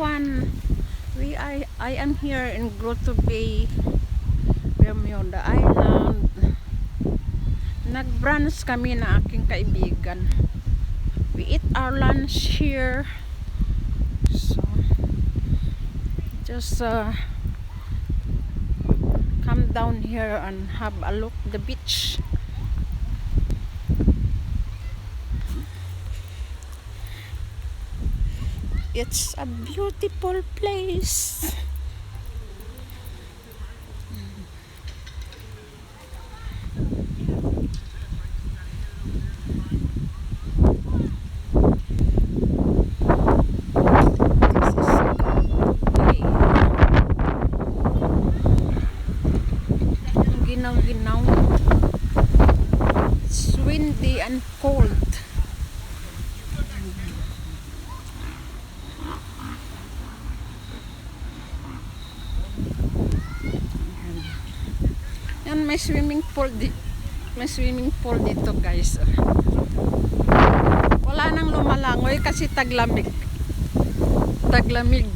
everyone. I am here in Grotto Bay, Bermuda Island. Nag-brunch kami na aking kaibigan. We eat our lunch here. So just come down here and have a look at the beach. It's a beautiful place. Ginaw-ginaw. It's windy and cold. Yan, may swimming pool dito, guys. Wala nang lumalangoy kasi taglamig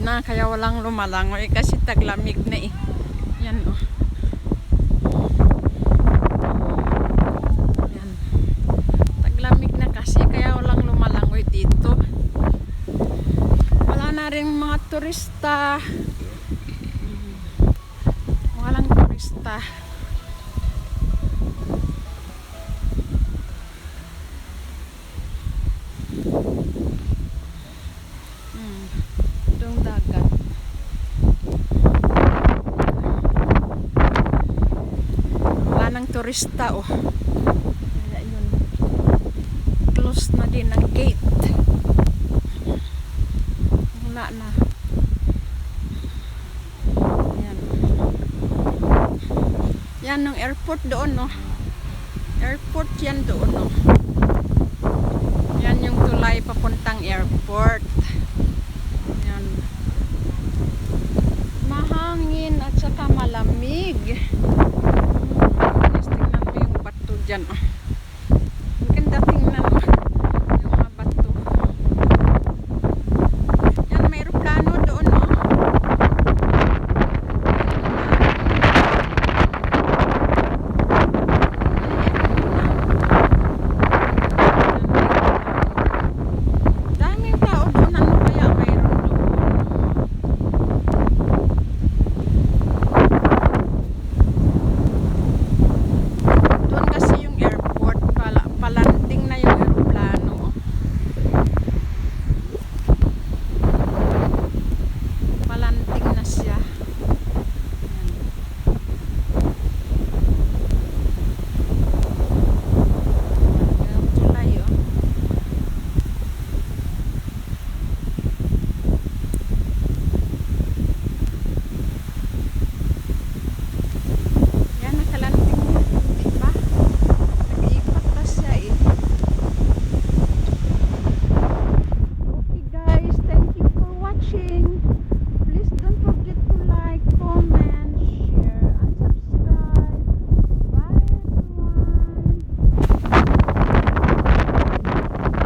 na, kaya walang lumalangoy kasi taglamig na eh. Yan oh. Yan. Taglamig na kasi kaya walang lumalangoy dito. Wala na rin mga turista. Walang turista. Itong dagat. Wala nang turista oh. Kaya yun. Close na din ang gate. Wala na. Yan. Yan ang airport doon no. Airport yan doon no. Yan yung tulay papuntang airport. Yan. Mahangin at saka malamig. Tingnan mo yung bato dyan.